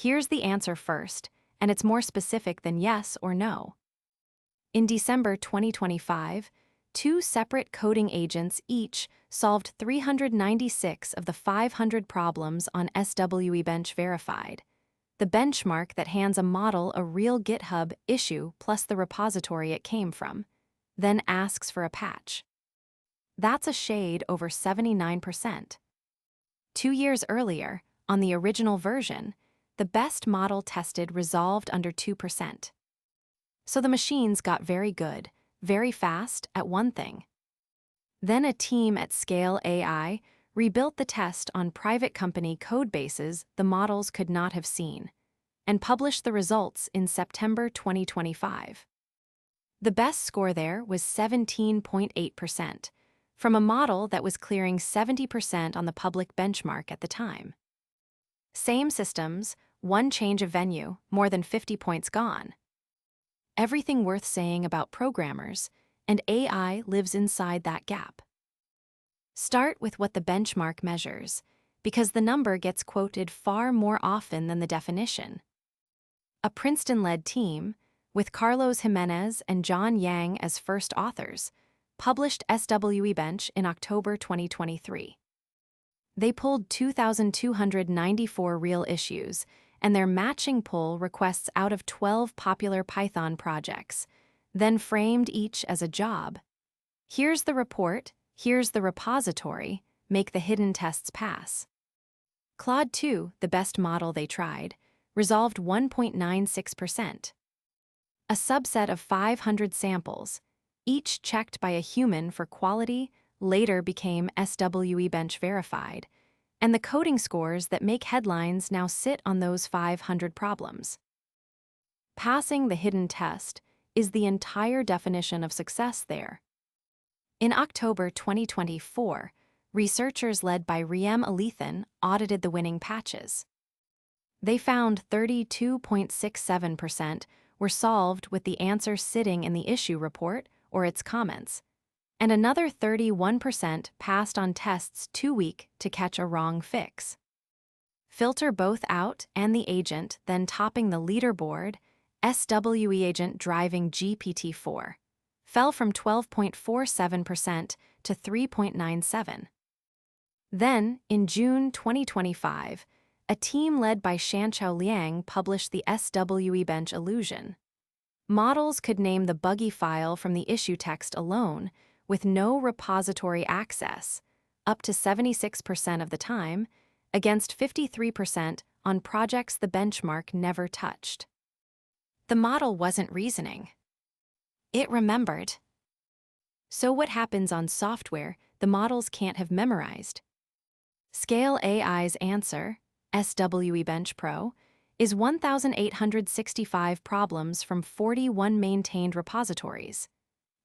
Here's the answer first, and it's more specific than yes or no. In December 2025, two separate coding agents each solved 396 of the 500 problems on SWE-bench Verified, the benchmark that hands a model a real GitHub issue plus the repository it came from, then asks for a patch. That's a shade over 79%. 2 years earlier, on the original version, the best model tested resolved under 2%. So the machines got very good, very fast at one thing. Then a team at Scale AI rebuilt the test on private company codebases the models could not have seen, and published the results in September 2025. The best score there was 17.8%, from a model that was clearing 70% on the public benchmark at the time. Same systems, one change of venue, more than 50 points gone. Everything worth saying about programmers, and AI lives inside that gap. Start with what the benchmark measures, because the number gets quoted far more often than the definition. A Princeton-led team, with Carlos Jimenez and John Yang as first authors, published SWE-bench in October 2023. They pulled 2,294 real issues, and their matching pull requests out of 12 popular Python projects, then framed each as a job. Here's the report, here's the repository, make the hidden tests pass. Claude 2, the best model they tried, resolved 1.96%. A subset of 500 samples, each checked by a human for quality, later became SWE-bench Verified, and the coding scores that make headlines now sit on those 500 problems. Passing the hidden test is the entire definition of success there. In October 2024, researchers led by Riem Alethan audited the winning patches. They found 32.67% were solved with the answer sitting in the issue report or its comments, and another 31% passed on tests too weak to catch a wrong fix. Filter both out and the agent then topping the leaderboard, SWE agent driving GPT-4, fell from 12.47% to 3.97%. Then, in June 2025, a team led by Shanchao Liang published the SWE-bench illusion. Models could name the buggy file from the issue text alone, with no repository access, up to 76% of the time, against 53% on projects the benchmark never touched. The model wasn't reasoning. It remembered. So what happens on software the models can't have memorized? Scale AI's answer, SWE-bench Pro, is 1,865 problems from 41 maintained repositories,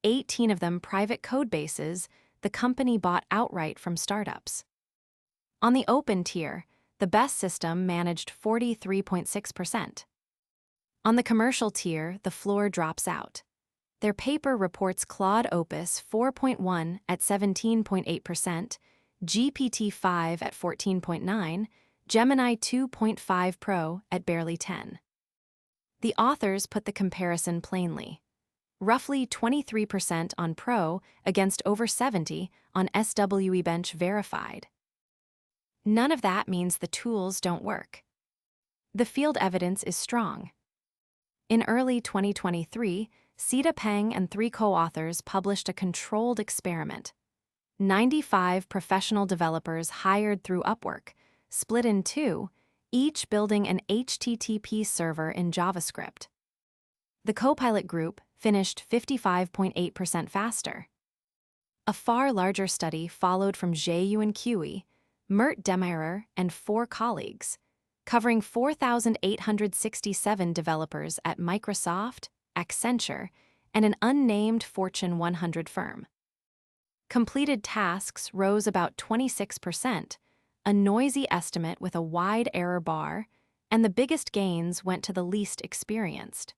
18 of them private codebases the company bought outright from startups. On the open tier, the best system managed 43.6%. On the commercial tier, the floor drops out. Their paper reports Claude Opus 4.1 at 17.8%, GPT-5 at 14.9%, Gemini 2.5 Pro at barely 10%. The authors put the comparison plainly. Roughly 23% on Pro against over 70% on SWE-bench Verified. None of that means the tools don't work. The field evidence is strong. In early 2023, Sita Peng and 3 co-authors published a controlled experiment. 95 professional developers hired through Upwork, split in 2, each building an HTTP server in JavaScript. The Copilot group finished 55.8% faster. A far larger study followed from Zheyu and Cui, Mert Demirer, and 4 colleagues, covering 4,867 developers at Microsoft, Accenture, and an unnamed Fortune 100 firm. Completed tasks rose about 26%, a noisy estimate with a wide error bar, and the biggest gains went to the least experienced.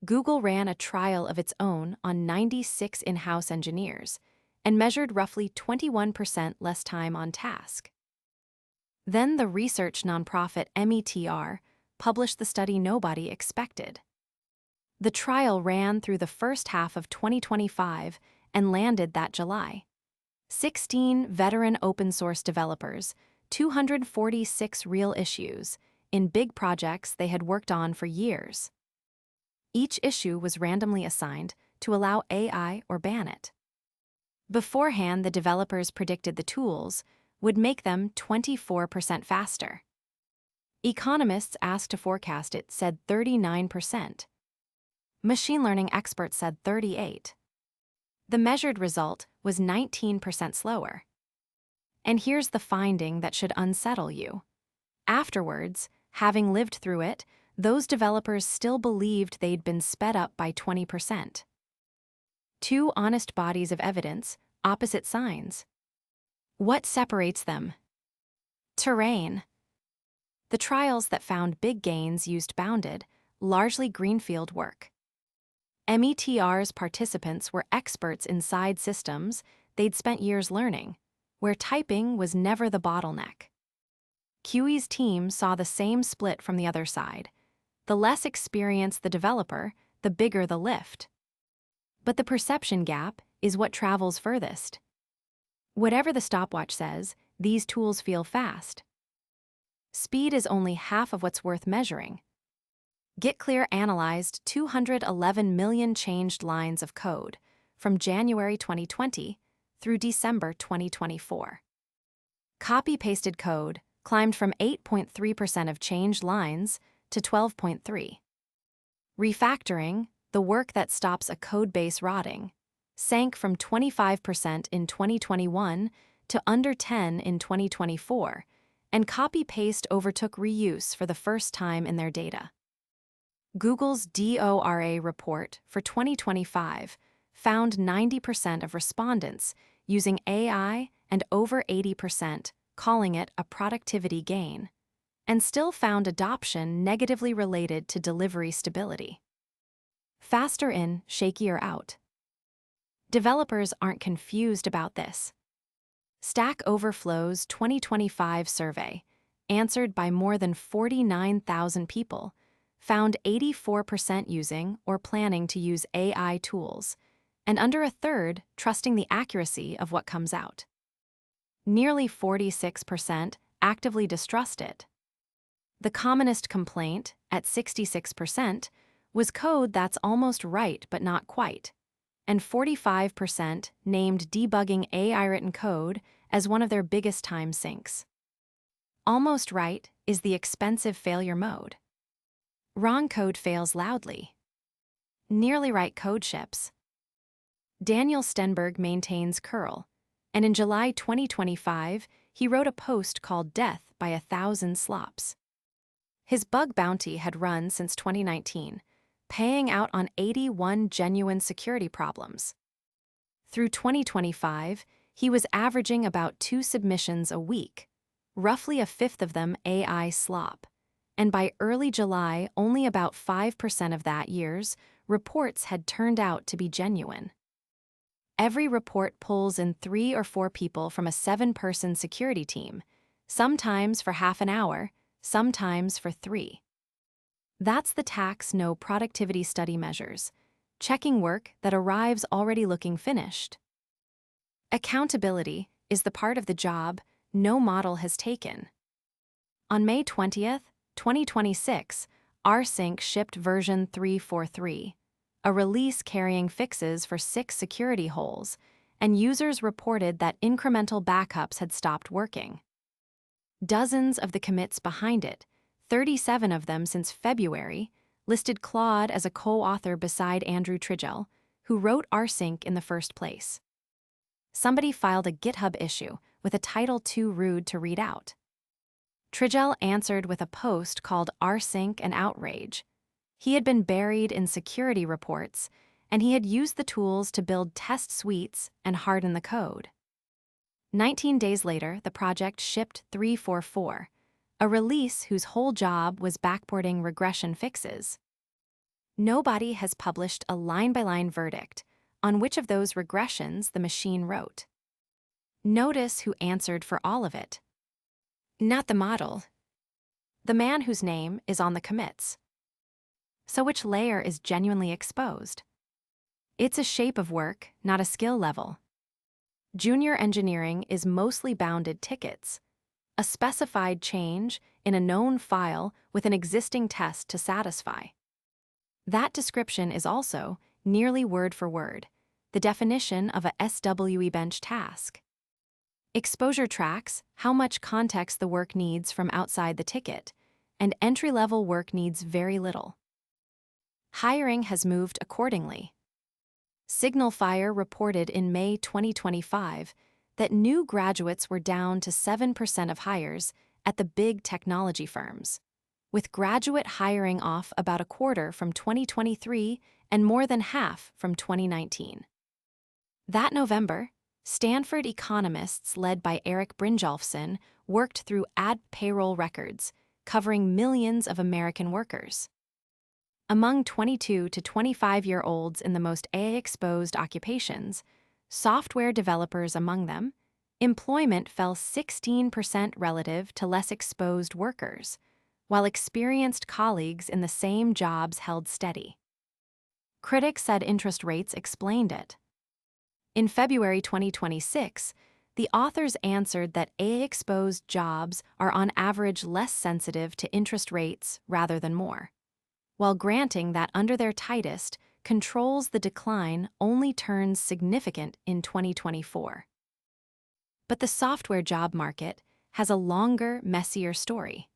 Google ran a trial of its own on 96 in-house engineers and measured roughly 21% less time on task. Then the research nonprofit METR published the study nobody expected. The trial ran through the first half of 2025 and landed that July. 16 veteran open-source developers, 246 real issues, in big projects they had worked on for years. Each issue was randomly assigned to allow AI or ban it. Beforehand, the developers predicted the tools would make them 24% faster. Economists asked to forecast it said 39%. Machine learning experts said 38%. The measured result was 19% slower. And here's the finding that should unsettle you. Afterwards, having lived through it, those developers still believed they'd been sped up by 20%. Two honest bodies of evidence, opposite signs. What separates them? Terrain. The trials that found big gains used bounded, largely greenfield work. METR's participants were experts inside systems they'd spent years learning, where typing was never the bottleneck. QE's team saw the same split from the other side. The less experienced the developer, the bigger the lift. But the perception gap is what travels furthest. Whatever the stopwatch says, these tools feel fast. Speed is only half of what's worth measuring. GitClear analyzed 211 million changed lines of code from January 2020 through December 2024. Copy-pasted code climbed from 8.3% of changed lines to 12.3%. Refactoring, the work that stops a codebase rotting, sank from 25% in 2021 to under 10% in 2024, and copy-paste overtook reuse for the first time in their data. Google's DORA report for 2025 found 90% of respondents using AI and over 80% calling it a productivity gain, and still found adoption negatively related to delivery stability. Faster in, shakier out. Developers aren't confused about this. Stack Overflow's 2025 survey, answered by more than 49,000 people, found 84% using or planning to use AI tools, and under a third trusting the accuracy of what comes out. Nearly 46% actively distrust it. The commonest complaint, at 66%, was code that's almost right but not quite, and 45% named debugging AI-written code as one of their biggest time sinks. Almost right is the expensive failure mode. Wrong code fails loudly. Nearly right code ships. Daniel Stenberg maintains curl, and in July 2025, he wrote a post called Death by 1,000 Slops. His bug bounty had run since 2019, paying out on 81 genuine security problems. Through 2025, he was averaging about 2 submissions a week, roughly a fifth of them AI slop. And by early July, only about 5% of that year's reports had turned out to be genuine. Every report pulls in 3 or 4 people from a 7-person security team, sometimes for half an hour, sometimes for 3. That's the tax no productivity study measures, checking work that arrives already looking finished. Accountability is the part of the job no model has taken. On May 20th, 2026, rsync shipped version 3.4.3, a release carrying fixes for 6 security holes, and users reported that incremental backups had stopped working. Dozens of the commits behind it, 37 of them since February, listed Claude as a co-author beside Andrew Tridgell, who wrote rsync in the first place. Somebody filed a GitHub issue with a title too rude to read out. Tridgell answered with a post called rsync and outrage. He had been buried in security reports, and he had used the tools to build test suites and harden the code. 19 days later, the project shipped 3.4.4, a release whose whole job was backporting regression fixes. Nobody has published a line-by-line verdict on which of those regressions the machine wrote. Notice who answered for all of it. Not the model. The man whose name is on the commits. So which layer is genuinely exposed? It's a shape of work, not a skill level. Junior engineering is mostly bounded tickets, a specified change in a known file with an existing test to satisfy. That description is also, nearly word for word, the definition of a SWE-bench task. Exposure tracks how much context the work needs from outside the ticket, and entry-level work needs very little. Hiring has moved accordingly. Signal Fire reported in May 2025 that new graduates were down to 7% of hires at the big technology firms, with graduate hiring off about a quarter from 2023 and more than half from 2019. That November, Stanford economists led by Eric Brynjolfsson worked through ad payroll records, covering millions of American workers. Among 22 to 25-year-olds in the most AI-exposed occupations, software developers among them, employment fell 16% relative to less exposed workers, while experienced colleagues in the same jobs held steady. Critics said interest rates explained it. In February 2026, the authors answered that AI-exposed jobs are on average less sensitive to interest rates rather than more, while granting that under their tightest, controls the decline only turns significant in 2024. But the software job market has a longer, messier story.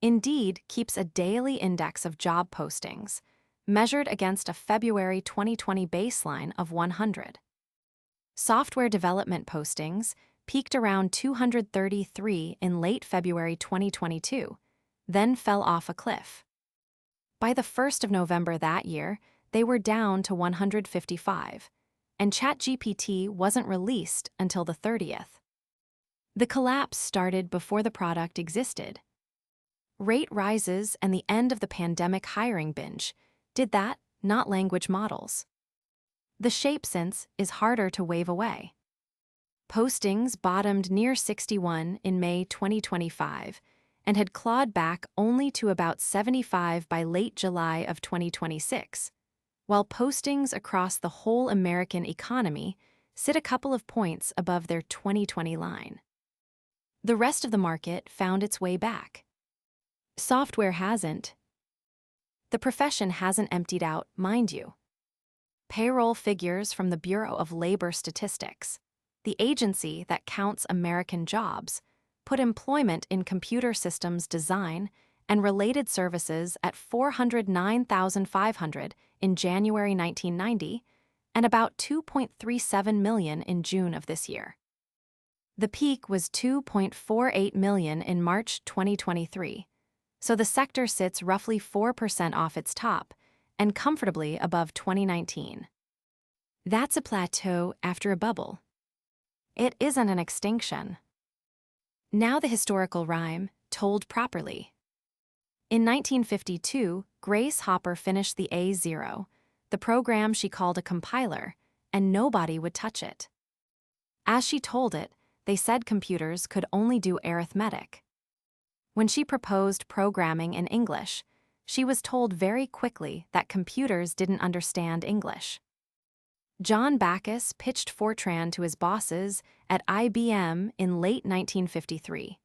Indeed keeps a daily index of job postings, measured against a February 2020 baseline of 100. Software development postings peaked around 233 in late February 2022, then fell off a cliff. By the 1st of November that year, they were down to 155, and ChatGPT wasn't released until the 30th. The collapse started before the product existed. Rate rises and the end of the pandemic hiring binge did that, not language models. The shape since is harder to wave away. Postings bottomed near 61 in May 2025 and had clawed back only to about 75 by late July of 2026, while postings across the whole American economy sit a couple of points above their 2020 line. The rest of the market found its way back. Software hasn't. The profession hasn't emptied out, mind you. Payroll figures from the Bureau of Labor Statistics, the agency that counts American jobs, put employment in computer systems design and related services at 409,500 in January 1990 and about 2.37 million in June of this year. The peak was 2.48 million in March 2023, so the sector sits roughly 4% off its top and comfortably above 2019. That's a plateau after a bubble. It isn't an extinction. Now the historical rhyme, told properly. In 1952, Grace Hopper finished the A0, the program she called a compiler, and nobody would touch it. As she told it, they said computers could only do arithmetic. When she proposed programming in English, she was told very quickly that computers didn't understand English. John Backus pitched Fortran to his bosses at IBM in late 1953.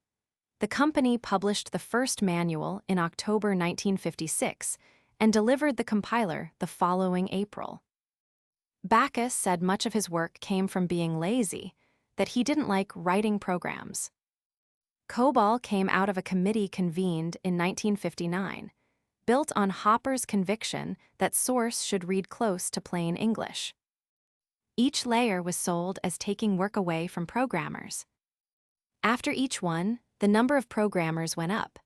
The company published the first manual in October 1956 and delivered the compiler the following April. Backus said much of his work came from being lazy, that he didn't like writing programs. COBOL came out of a committee convened in 1959, built on Hopper's conviction that source should read close to plain English. Each layer was sold as taking work away from programmers. After each one, the number of programmers went up,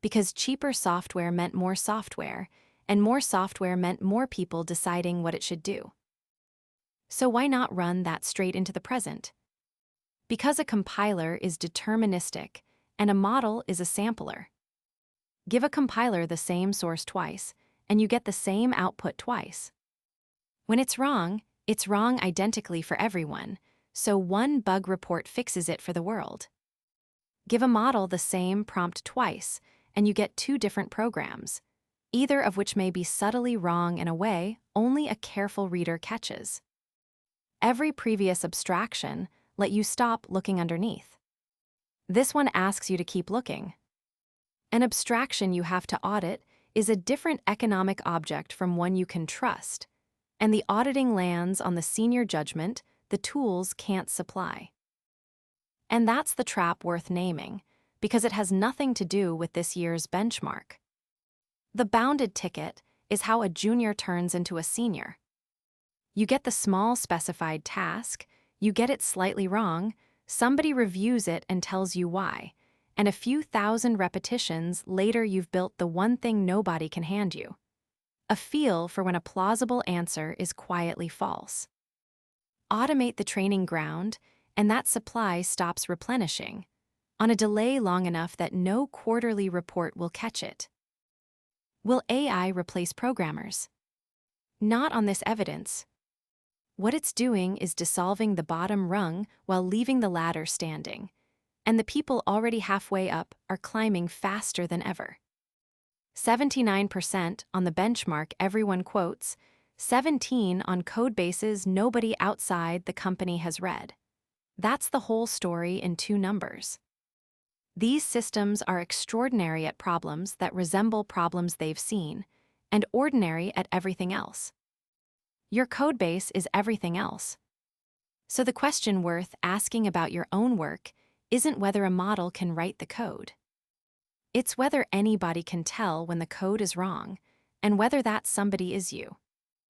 because cheaper software meant more software, and more software meant more people deciding what it should do. So why not run that straight into the present? Because a compiler is deterministic and a model is a sampler. Give a compiler the same source twice, and you get the same output twice. When it's wrong identically for everyone, so one bug report fixes it for the world. Give a model the same prompt twice, and you get two different programs, either of which may be subtly wrong in a way only a careful reader catches. Every previous abstraction let you stop looking underneath. This one asks you to keep looking. An abstraction you have to audit is a different economic object from one you can trust, and the auditing lands on the senior judgment the tools can't supply. And that's the trap worth naming, because it has nothing to do with this year's benchmark. The bounded ticket is how a junior turns into a senior. You get the small specified task, you get it slightly wrong, somebody reviews it and tells you why, and a few thousand repetitions later you've built the one thing nobody can hand you: a feel for when a plausible answer is quietly false. Automate the training ground, and that supply stops replenishing, on a delay long enough that no quarterly report will catch it. Will AI replace programmers? Not on this evidence. What it's doing is dissolving the bottom rung while leaving the ladder standing, and the people already halfway up are climbing faster than ever. 79% on the benchmark everyone quotes, 17 on codebases nobody outside the company has read. That's the whole story in two numbers. These systems are extraordinary at problems that resemble problems they've seen, and ordinary at everything else. Your codebase is everything else. So the question worth asking about your own work isn't whether a model can write the code. It's whether anybody can tell when the code is wrong, and whether that somebody is you.